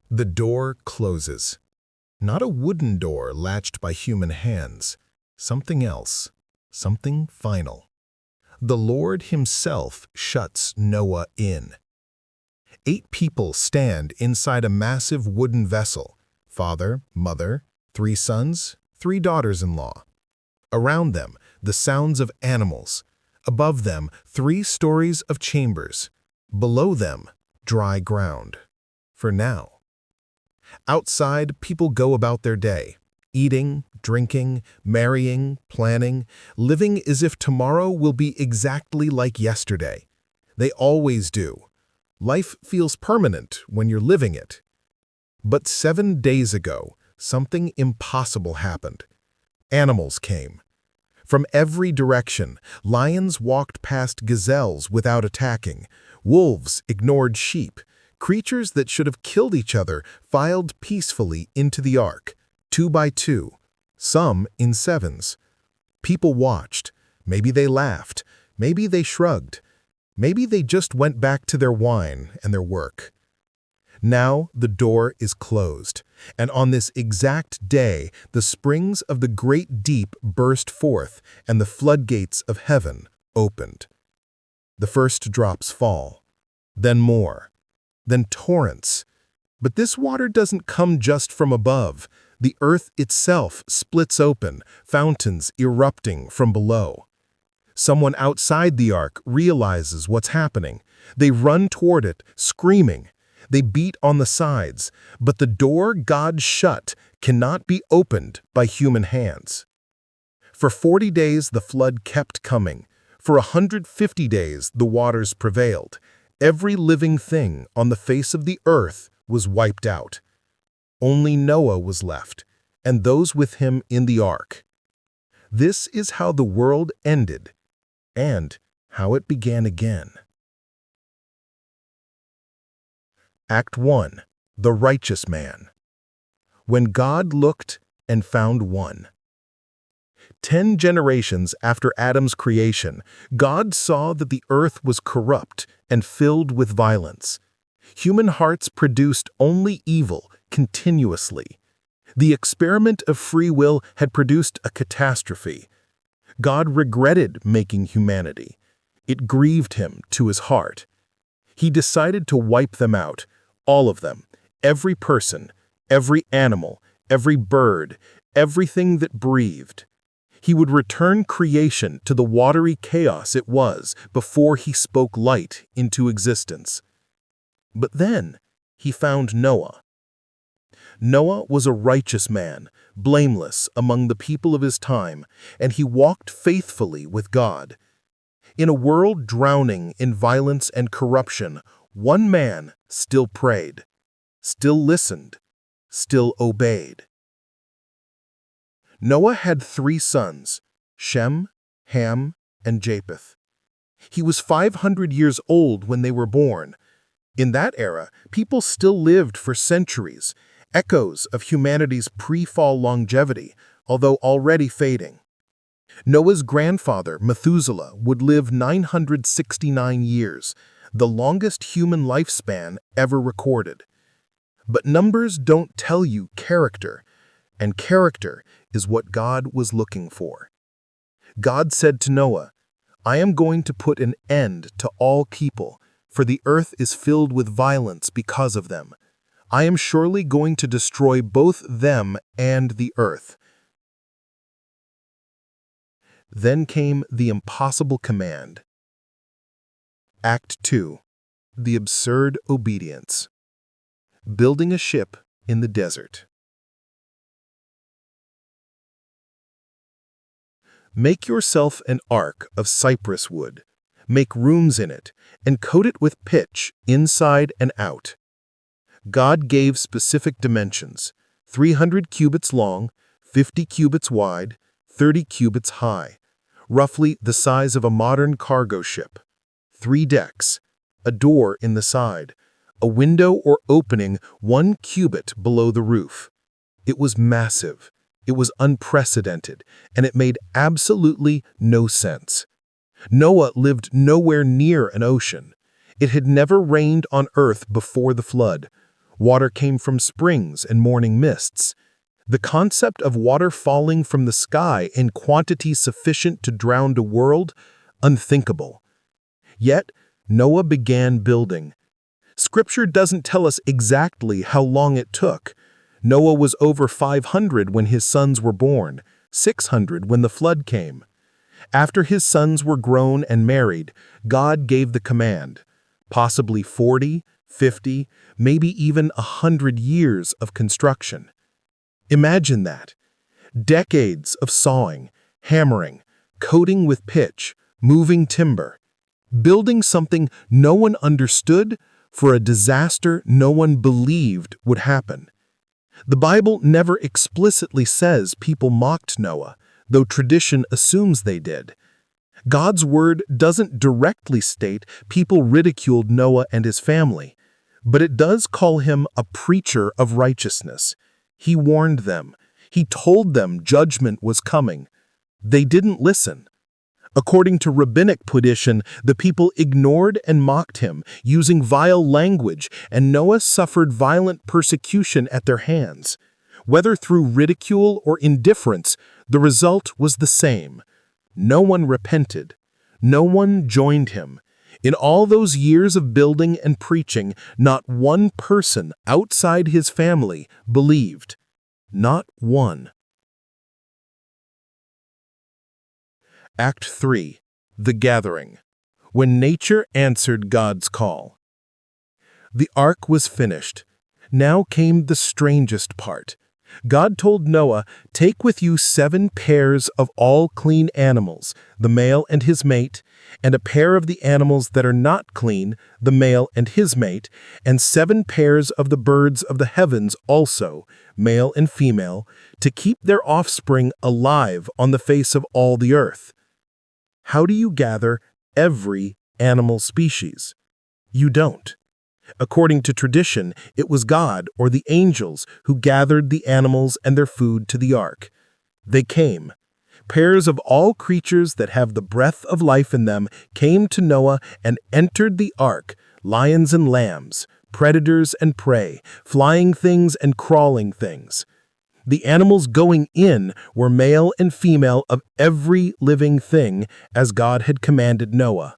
The door closes. Not a wooden door latched by human hands. Something else. Something final. The Lord himself shuts Noah in. 8 people stand inside a massive wooden vessel. Father, mother, 3 sons, 3 daughters-in-law. Around them, the sounds of animals. Above them, 3 stories of chambers. Below them, dry ground. For now. Outside, people go about their day, eating, drinking, marrying, planning, living as if tomorrow will be exactly like yesterday. They always do. Life feels permanent when you're living it. But 7 days ago, something impossible happened. Animals came. From every direction, lions walked past gazelles without attacking. Wolves ignored sheep. Creatures that should have killed each other filed peacefully into the ark, 2 by 2, some in 7s. People watched. Maybe they laughed. Maybe they shrugged. Maybe they just went back to their wine and their work. Now the door is closed, and on this exact day, the springs of the great deep burst forth and the floodgates of heaven opened. The first drops fall, then more. Then torrents. But this water doesn't come just from above. The earth itself splits open, fountains erupting from below. Someone outside the ark realizes what's happening. They run toward it, screaming. They beat on the sides, but the door God shut cannot be opened by human hands. For 40 days the flood kept coming. For 150 days the waters prevailed. Every living thing on the face of the earth was wiped out. Only Noah was left, and those with him in the ark. This is how the world ended, and how it began again. Act 1. The Righteous Man. When God looked and found one. 10 generations after Adam's creation, God saw that the earth was corrupt and filled with violence. Human hearts produced only evil continuously. The experiment of free will had produced a catastrophe. God regretted making humanity. It grieved him to his heart. He decided to wipe them out, all of them, every person, every animal, every bird, everything that breathed. He would return creation to the watery chaos it was before he spoke light into existence. But then he found Noah. Noah was a righteous man, blameless among the people of his time, and he walked faithfully with God. In a world drowning in violence and corruption, one man still prayed, still listened, still obeyed. Noah had 3 sons, Shem, Ham, and Japheth. He was 500 years old when they were born. In that era, people still lived for centuries, echoes of humanity's pre-fall longevity, although already fading. Noah's grandfather, Methuselah, would live 969 years, the longest human lifespan ever recorded. But numbers don't tell you character, and character is what God was looking for. God said to Noah, "I am going to put an end to all people, for the earth is filled with violence because of them. I am surely going to destroy both them and the earth." Then came the impossible command. Act 2. The absurd obedience. Building a ship in the desert. Make yourself an ark of cypress wood. Make rooms in it, and coat it with pitch inside and out. God gave specific dimensions, 300 cubits long, 50 cubits wide, 30 cubits high, roughly the size of a modern cargo ship. 3 decks, a door in the side, a window or opening 1 cubit below the roof. It was massive, it was unprecedented, and it made absolutely no sense. Noah lived nowhere near an ocean. It had never rained on earth before the flood. Water came from springs and morning mists. The concept of water falling from the sky in quantity sufficient to drown a world, unthinkable. Yet, Noah began building. Scripture doesn't tell us exactly how long it took. Noah was over 500 when his sons were born, 600 when the flood came. After his sons were grown and married, God gave the command, possibly 40, 50, maybe even 100 years of construction. Imagine that. Decades of sawing, hammering, coating with pitch, moving timber, building something no one understood for a disaster no one believed would happen. The Bible never explicitly says people mocked Noah, though tradition assumes they did. God's word doesn't directly state people ridiculed Noah and his family, but it does call him a preacher of righteousness. He warned them. He told them judgment was coming. They didn't listen. According to rabbinic tradition, the people ignored and mocked him, using vile language, and Noah suffered violent persecution at their hands. Whether through ridicule or indifference, the result was the same. No one repented. No one joined him. In all those years of building and preaching, not one person outside his family believed. Not one. Act 3. The Gathering. When nature answered God's call. The ark was finished. Now came the strangest part. God told Noah, "Take with you 7 pairs of all clean animals, the male and his mate, and a pair of the animals that are not clean, the male and his mate, and 7 pairs of the birds of the heavens also, male and female, to keep their offspring alive on the face of all the earth." How do you gather every animal species? You don't. According to tradition, it was God or the angels who gathered the animals and their food to the ark. They came. Pairs of all creatures that have the breath of life in them came to Noah and entered the ark, lions and lambs, predators and prey, flying things and crawling things. The animals going in were male and female of every living thing, as God had commanded Noah.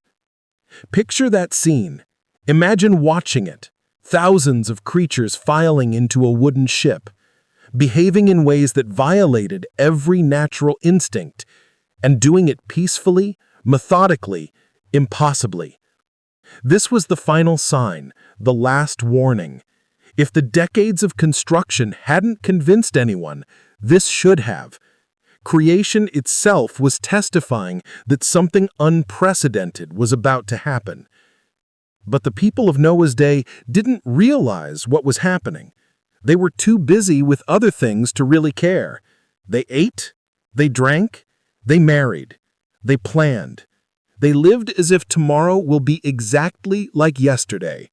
Picture that scene. Imagine watching it. Thousands of creatures filing into a wooden ship, behaving in ways that violated every natural instinct, and doing it peacefully, methodically, impossibly. This was the final sign, the last warning. If the decades of construction hadn't convinced anyone, this should have. Creation itself was testifying that something unprecedented was about to happen. But the people of Noah's day didn't realize what was happening. They were too busy with other things to really care. They ate, they drank, they married, they planned. They lived as if tomorrow will be exactly like yesterday.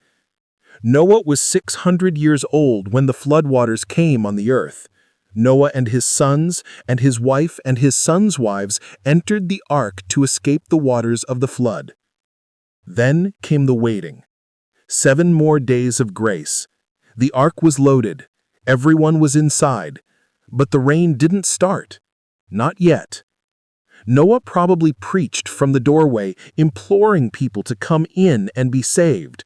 Noah was 600 years old when the floodwaters came on the earth. Noah and his sons, and his wife and his sons' wives entered the ark to escape the waters of the flood. Then came the waiting. 7 more days of grace. The ark was loaded. Everyone was inside. But the rain didn't start. Not yet. Noah probably preached from the doorway, imploring people to come in and be saved.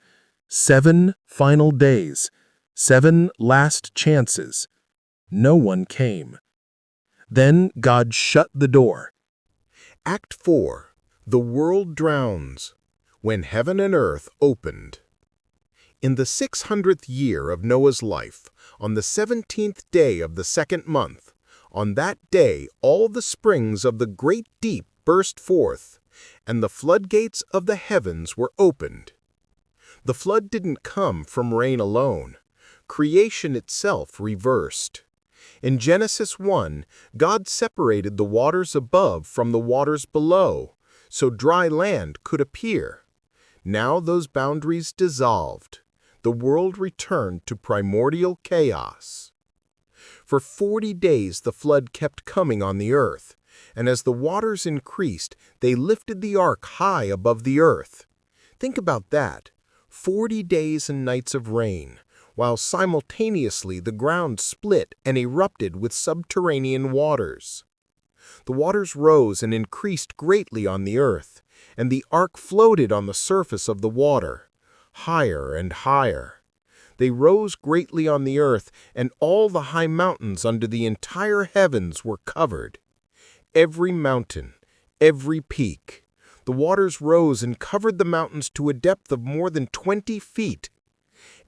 7 final days. 7 last chances. No one came. Then God shut the door. Act 4. The world drowns. When heaven and earth opened. In the 600th year of Noah's life, on the 17th day of the 2nd month, on that day all the springs of the great deep burst forth, and the floodgates of the heavens were opened. The flood didn't come from rain alone. Creation itself reversed. In Genesis 1, God separated the waters above from the waters below, so dry land could appear. Now those boundaries dissolved. The world returned to primordial chaos. For 40 days the flood kept coming on the earth, and as the waters increased, they lifted the ark high above the earth. Think about that. 40 days and nights of rain, while simultaneously the ground split and erupted with subterranean waters. The waters rose and increased greatly on the earth, and the ark floated on the surface of the water, higher and higher. They rose greatly on the earth, and all the high mountains under the entire heavens were covered. Every mountain, every peak. The waters rose and covered the mountains to a depth of more than 20 feet.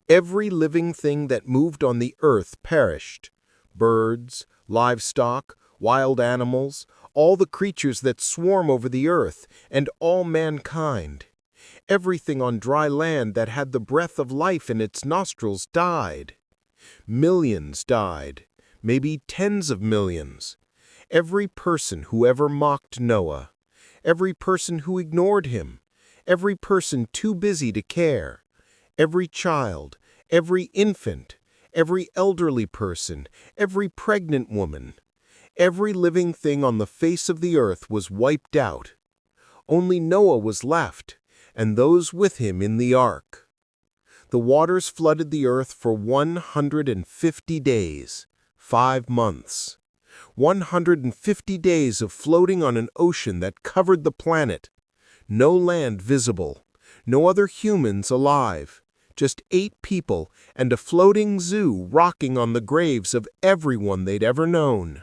Every living thing that moved on the earth perished. Birds, livestock, wild animals, all the creatures that swarm over the earth, and all mankind. Everything on dry land that had the breath of life in its nostrils died. Millions died, maybe tens of millions. Every person who ever mocked Noah, every person who ignored him, every person too busy to care, every child, every infant, every elderly person, every pregnant woman, every living thing on the face of the earth was wiped out. Only Noah was left, and those with him in the ark. The waters flooded the earth for 150 days, 5 months. 150 days of floating on an ocean that covered the planet. No land visible, no other humans alive, just 8 people and a floating zoo rocking on the graves of everyone they'd ever known.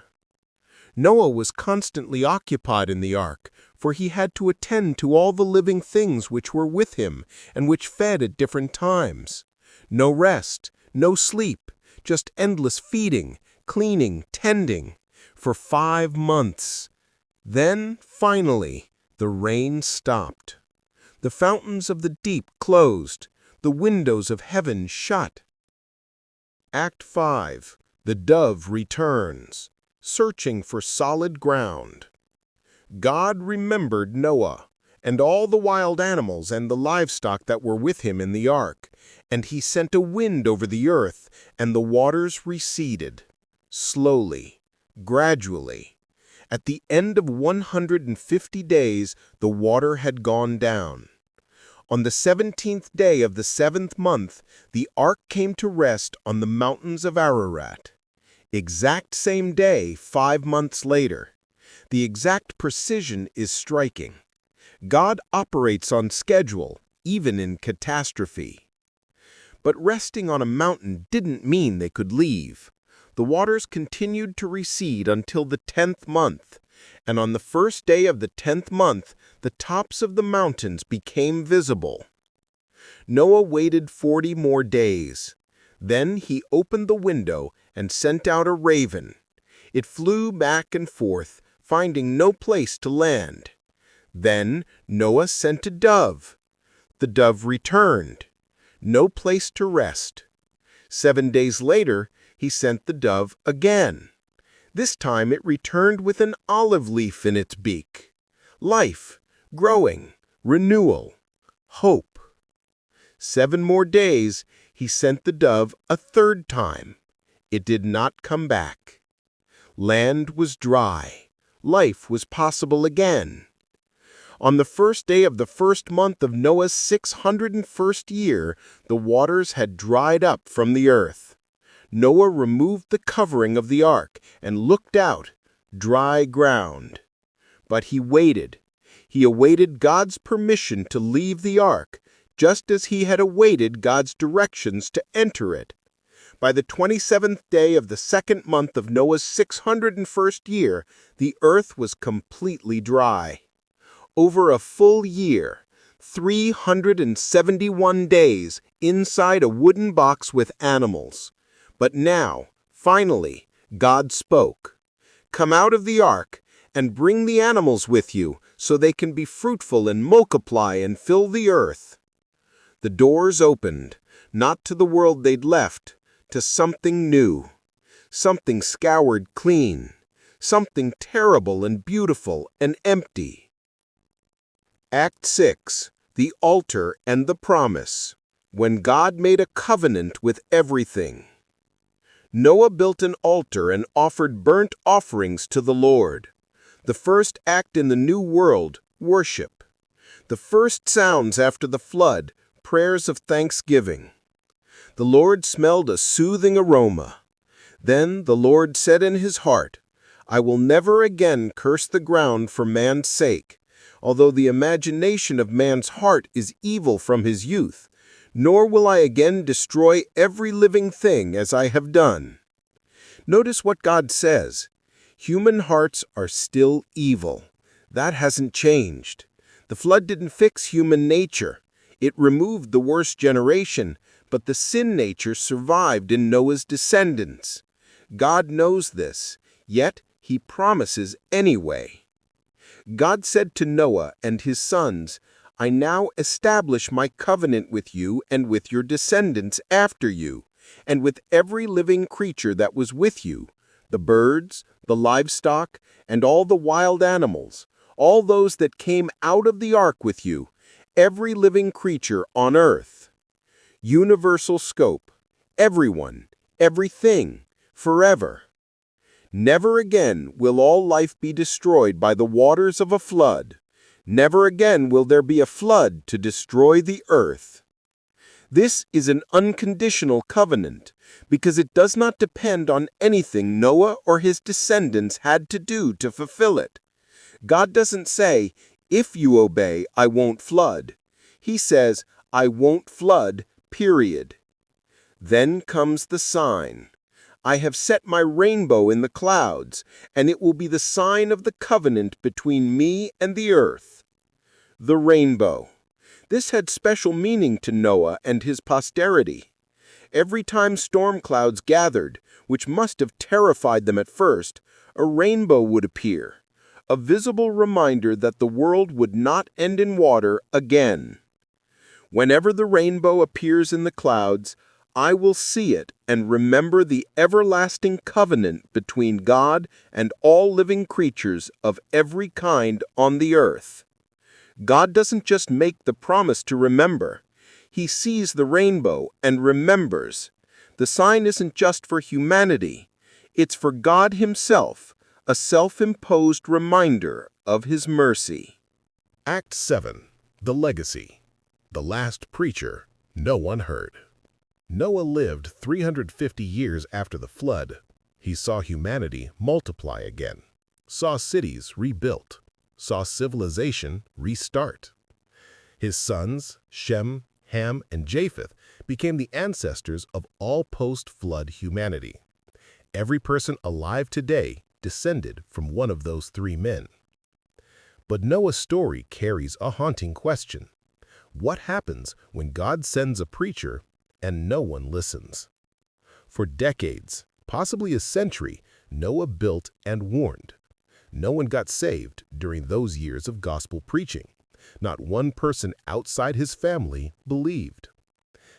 Noah was constantly occupied in the ark, for he had to attend to all the living things which were with him and which fed at different times. No rest, no sleep, just endless feeding, cleaning, tending, for 5 months. Then, finally, the rain stopped. The fountains of the deep closed, the windows of heaven shut. Act 5. The dove returns, searching for solid ground. God remembered Noah, and all the wild animals and the livestock that were with him in the ark, and he sent a wind over the earth, and the waters receded, slowly, gradually. At the end of 150 days, the water had gone down. On the 17th day of the 7th month, the ark came to rest on the mountains of Ararat. Exact same day, 5 months later. The exact precision is striking. God operates on schedule, even in catastrophe. But resting on a mountain didn't mean they could leave. The waters continued to recede until the 10th month, and on the first day of the 10th month, the tops of the mountains became visible. Noah waited 40 more days. Then he opened the window and sent out a raven. It flew back and forth, finding no place to land. Then Noah sent a dove. The dove returned. No place to rest. 7 days later, he sent the dove again. This time it returned with an olive leaf in its beak. Life, growing, renewal, hope. 7 more days, he sent the dove a 3rd time. It did not come back. Land was dry. Life was possible again. On the first day of the 1st month of Noah's 601st year, the waters had dried up from the earth. Noah removed the covering of the ark and looked out, dry ground. But he waited. He awaited God's permission to leave the ark, just as he had awaited God's directions to enter it. By the 27th day of the 2nd month of Noah's 601st year, the earth was completely dry. Over a full year, 371 days inside a wooden box with animals. But now, finally, God spoke. "Come out of the ark and bring the animals with you so they can be fruitful and multiply and fill the earth." The doors opened, not to the world they'd left, to something new, something scoured clean, something terrible and beautiful and empty. Act 6. The altar and the promise. When God made a covenant with everything. Noah built an altar and offered burnt offerings to the Lord. The first act in the new world, worship. The first sounds after the flood, prayers of thanksgiving. The Lord smelled a soothing aroma. Then the Lord said in his heart, I will never again curse the ground for man's sake, although the imagination of man's heart is evil from his youth, nor will I again destroy every living thing as I have done. Notice what God says. Human hearts are still evil. That hasn't changed. The flood didn't fix human nature. It removed the worst generation, but the sin nature survived in Noah's descendants. God knows this, yet he promises anyway. God said to Noah and his sons, I now establish my covenant with you and with your descendants after you, and with every living creature that was with you, the birds, the livestock, and all the wild animals, all those that came out of the ark with you, every living creature on earth. Universal scope, everyone, everything, forever. Never again will all life be destroyed by the waters of a flood. Never again will there be a flood to destroy the earth. This is an unconditional covenant because it does not depend on anything Noah or his descendants had to do to fulfill it. God doesn't say, if you obey, I won't flood. He says, I won't flood, period. Then comes the sign. I have set my rainbow in the clouds, and it will be the sign of the covenant between me and the earth. The rainbow. This had special meaning to Noah and his posterity. Every time storm clouds gathered, which must have terrified them at first, a rainbow would appear, a visible reminder that the world would not end in water again. Whenever the rainbow appears in the clouds, I will see it and remember the everlasting covenant between God and all living creatures of every kind on the earth. God doesn't just make the promise to remember. He sees the rainbow and remembers. The sign isn't just for humanity. It's for God himself, a self-imposed reminder of his mercy. Act 7. The Legacy. The last preacher no one heard. Noah lived 350 years after the flood. He saw humanity multiply again, saw cities rebuilt, saw civilization restart. His sons, Shem, Ham, and Japheth, became the ancestors of all post-flood humanity. Every person alive today descended from one of those three men. But Noah's story carries a haunting question. What happens when God sends a preacher and no one listens? For decades, possibly a century, Noah built and warned. No one got saved during those years of gospel preaching. Not one person outside his family believed.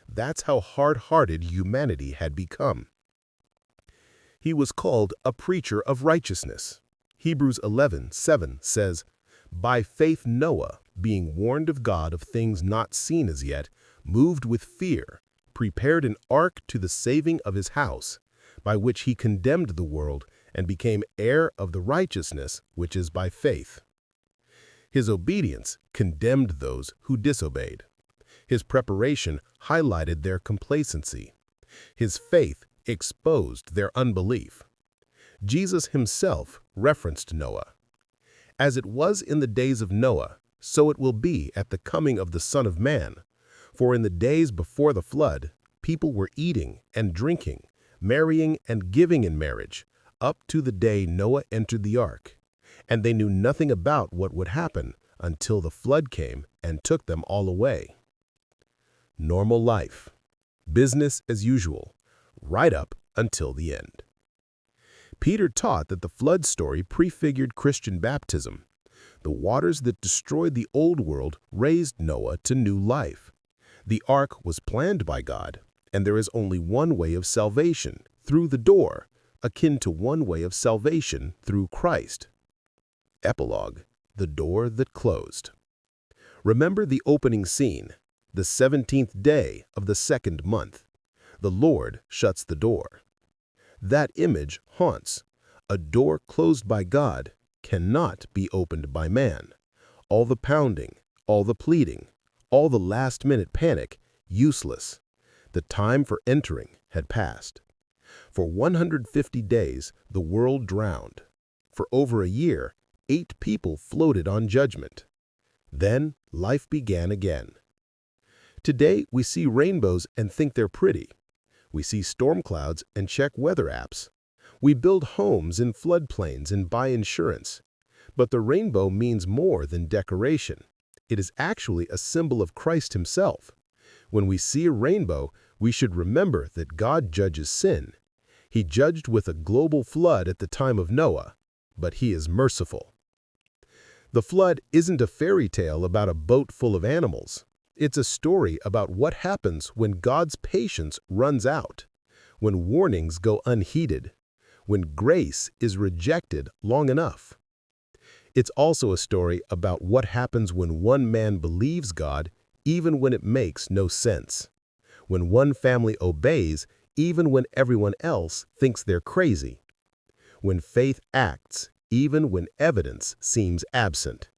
That's how hard-hearted humanity had become. He was called a preacher of righteousness. Hebrews 11:7 says, By faith Noah, being warned of God of things not seen as yet, moved with fear, prepared an ark to the saving of his house, by which he condemned the world and became heir of the righteousness which is by faith. His obedience condemned those who disobeyed. His preparation highlighted their complacency. His faith exposed their unbelief. Jesus himself referenced Noah. As it was in the days of Noah, so it will be at the coming of the Son of Man. For in the days before the flood, people were eating and drinking, marrying and giving in marriage, up to the day Noah entered the ark. And they knew nothing about what would happen until the flood came and took them all away. Normal life. Business as usual, right up until the end. Peter taught that the flood story prefigured Christian baptism. The waters that destroyed the old world raised Noah to new life. The ark was planned by God, and there is only one way of salvation, through the door, akin to one way of salvation through Christ. Epilogue: The door that closed. Remember the opening scene, the 17th day of the second month. The Lord shuts the door. That image haunts. A door closed by God cannot be opened by man. All the pounding, all the pleading, all the last-minute panic, useless. The time for entering had passed. For 150 days, the world drowned. For over a year, 8 people floated on judgment. Then, life began again. Today, we see rainbows and think they're pretty. We see storm clouds and check weather apps. We build homes in floodplains and buy insurance. But the rainbow means more than decoration. It is actually a symbol of Christ himself. When we see a rainbow, we should remember that God judges sin. He judged with a global flood at the time of Noah, but he is merciful. The flood isn't a fairy tale about a boat full of animals. It's a story about what happens when God's patience runs out, when warnings go unheeded, when grace is rejected long enough. It's also a story about what happens when one man believes God even when it makes no sense, when one family obeys even when everyone else thinks they're crazy, when faith acts even when evidence seems absent.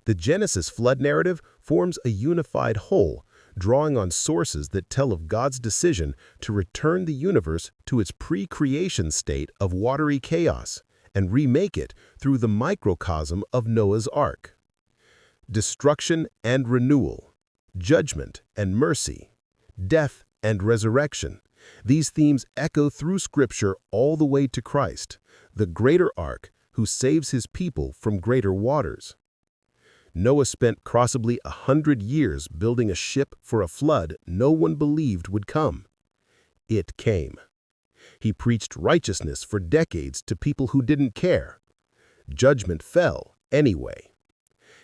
The Genesis flood narrative forms a unified whole, drawing on sources that tell of God's decision to return the universe to its pre-creation state of watery chaos and remake it through the microcosm of Noah's Ark. Destruction and renewal, judgment and mercy, death and resurrection. These themes echo through Scripture all the way to Christ, the greater ark who saves his people from greater waters. Noah spent possibly 100 years building a ship for a flood no one believed would come. It came. He preached righteousness for decades to people who didn't care. Judgment fell anyway.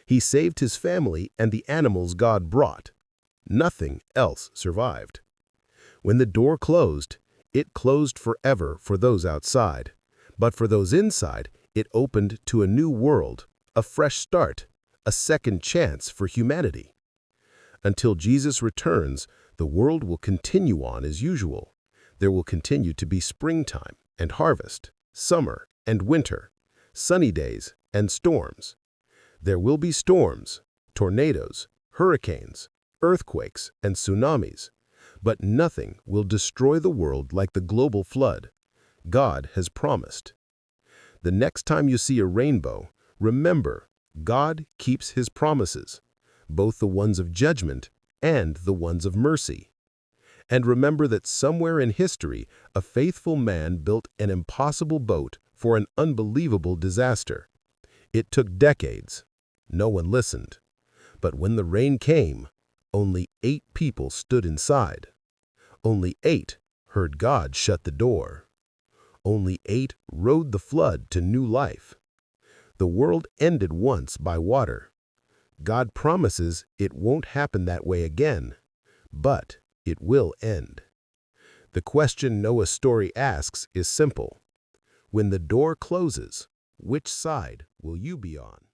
He saved his family and the animals God brought. Nothing else survived. When the door closed, it closed forever for those outside. But for those inside, it opened to a new world, a fresh start, a second chance for humanity. Until Jesus returns, the world will continue on as usual. There will continue to be springtime and harvest, summer and winter, sunny days and storms. There will be storms, tornadoes, hurricanes, earthquakes, and tsunamis. But nothing will destroy the world like the global flood. God has promised. The next time you see a rainbow, remember, God keeps his promises, both the ones of judgment and the ones of mercy. And remember that somewhere in history, a faithful man built an impossible boat for an unbelievable disaster. It took decades. No one listened. But when the rain came, only 8 people stood inside. Only 8 heard God shut the door. Only 8 rode the flood to new life. The world ended once by water. God promises it won't happen that way again, but it will end. The question Noah's story asks is simple. When the door closes, which side will you be on?